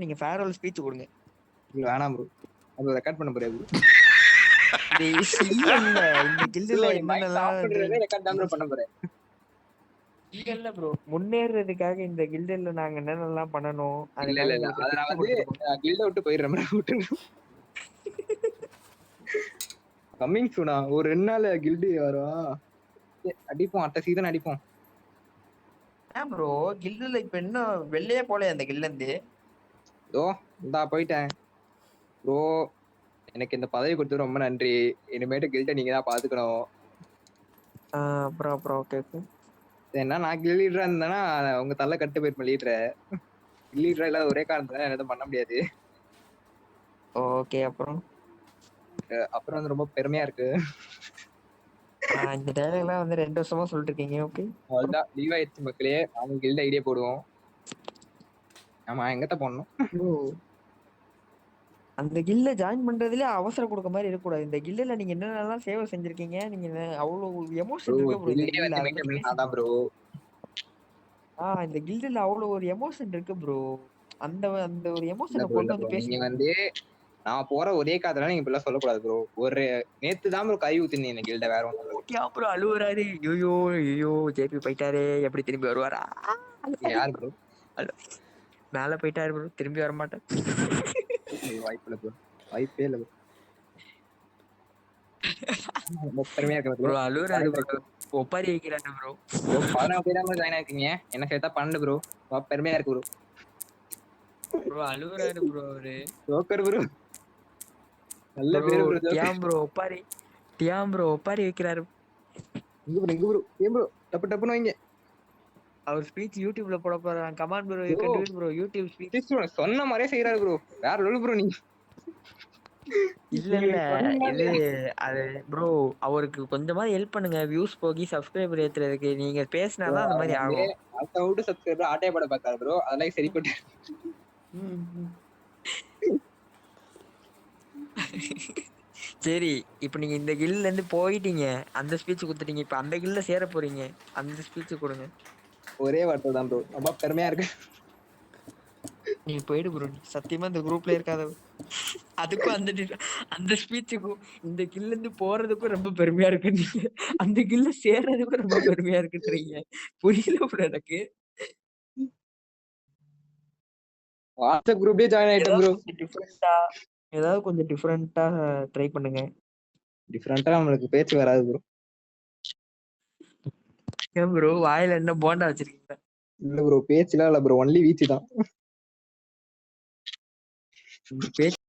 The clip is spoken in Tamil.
நீங்க ஃபேர்வெல் ஸ்பீச் கொடுங்க. வேணாம் ப்ரோ, அது ரெக்கார்ட் பண்ண போறேன் ப்ரோ. இல்ல இந்த கில்டுல என்னென்னலாம் ரெக்கார்ட் தான் ப்ரோ பண்ண போறேன். இல்ல ப்ரோ, முன்னேறதுக்காக இந்த கில்டுல நாங்க என்னென்னலாம் பண்ணணும் இல்ல அத நான் வந்து கில்ட விட்டு போயிடுறேன் ப்ரோ. கம்மிங் சூனா ஒரு 2 நாள் கில்டு வரும், அடிப்போம். அடுத்த சீசன் அடிப்போம். ஏன் ப்ரோ கில்டுல இப்ப இன்னும் வெளியே போல அந்த கில்ல இருந்து? இதோ இந்தா போயிட்டேன் ப்ரோ. எனக்கு இந்த பதவி கொடுத்து ரொம்ப நன்றி. இனிமேட்டு கில்ட நீங்க தான் பாத்துக்கணும். அப்புறம் ஓகே ஓகே. ஏன்னா நான் கில் லீடரா இருந்தேன்னா உங்க தள்ள கட்டு போயிருப்பேன். லீடரா இல்லாத ஒரே காரணத்துல எதுவும் பண்ண முடியாது. ஓகே. அப்புறம் வந்து ரொம்ப பெருமையா இருக்கு. இந்த டைலாக்லாம் வந்து 2 வருஷமா சொல்லிட்டு இருக்கீங்க. ஓகே அவ்வளவுதான், லீவ் ஆயிடுச்சு மக்களே. அவங்க கில்ட ஐடியா போடுவோம். ஆமா, எங்கத்த போடணும்? அந்த கில்ல ஜாயின் பண்றதுல அவசரம் கொடுக்க மாதிரி இருக்கக்கூடாது. இந்த கில்ல நீங்க என்னென்னலாம் சேவை செஞ்சிருக்கீங்க, நீங்க அவ்வளவு எமோஷன் இருக்கு ப்ரோ இந்த கில்ல. ப்ரோ இந்த கில்டுல அவ்வளவு ஒரு எமோஷன் இருக்கு ப்ரோ. அந்த அந்த ஒரு எமோஷனை கொண்டு வந்து நீங்க பேசுங்க. வந்து நான் போற ஒரே காதல நீங்க இப்பெல்லாம் சொல்லக்கூடாது ப்ரோ. ஒரு நேத்து தான் ப்ரோ கை ஊத்துனீங்க இந்த கில்ட, வேற ஒண்ணும் ஓகே ப்ரோ. அழுவுறாரு. ஐயோ ஜேபி போயிட்டாரே, எப்படி திரும்பி வருவாரா? யார் ப்ரோ? மேல போயிட்டாரு ப்ரோ, திரும்பி வர மாட்டேன். வாய்ப்பு இல்ல ப்ரோ, வாய்ப்பே இல்ல ப்ரோ. அழுவுறாரு ப்ரோ, ஒப்பாரி வைக்கிறாரு ப்ரோ. 14 பேர் தான் ஜாயின் ஆயிருக்கீங்க, என்ன சேர்த்தா 12 ப்ரோ. பெருமையா இருக்கு ப்ரோ. ப்ரோ அழுவுறாரு ப்ரோ அவரு. ஜோக்கர் ப்ரோ, நல்ல பேரு ப்ரோ. டியாம் ப்ரோ ஒப்பாரி வைக்கிறாரு. இங்க ப்ரோ ஏன் ப்ரோ டப்புன்னு வைங்க. அவர் ஸ்பீச் யூடியூப்ல போட போறாங்க. Come on bro, continue bro. YouTube speech சொன்ன மாதிரியே செய்யறாரு ப்ரோ. வேற லெவல் ப்ரோ நீங்க. இல்ல இது அது ப்ரோ, அவருக்கு கொஞ்சமா ஹெல்ப் பண்ணுங்க. வியூஸ் போகி சப்ஸ்கிரைபர் ஏத்துறதுக்கு நீங்க பேசினாதான் அந்த மாதிரி ஆகும். அவுட் சப்ஸ்கிரைபர் ஆட்டே பட பார்த்தாரு ப்ரோ, அதெல்லாம் சரி போட்டு. சரி, இப்ப நீங்க இந்த கில்ல இருந்து போயிட்டீங்க, அந்த ஸ்பீச் கொடுத்துட்டீங்க. இப்ப அந்த கில்ல சேர போறீங்க, அந்த ஸ்பீச் கொடுங்க. ஒரே வார்த்தை தான் ப்ரோ, ரொம்ப பெருமையா இருக்கு. நீ போயிடு ப்ரோ, சத்தியமா இந்த குரூப்ல இருக்காத. அதுக்கும் அந்த ஸ்பீச்சுக்கும் இந்த கில்ல இருந்து போறதுக்கும் ரொம்ப பெருமையா இருக்கு. நீங்க அந்த கில்ல சேர்றதுக்கும் ரொம்ப பெருமையா இருக்குன்றீங்க. புரியல ப்ரோ எனக்கு. வாட்ஸ்அப் குரூப்லயே ஜாயின் ஆயிட்டேன் ப்ரோ. ஏதாவது கொஞ்சம் டிஃபரெண்டா ட்ரை பண்ணுங்க. டிஃபரெண்டா நம்மளுக்கு பேச்சு வராது ப்ரோ. ஏன் ப்ரோ வாயில என்ன போண்டா வச்சிருக்கீங்க? இல்ல ப்ரோ, பேச்சுலாம் இல்ல ப்ரோ, ஒன்லி வீச்சு தான். பேச்சு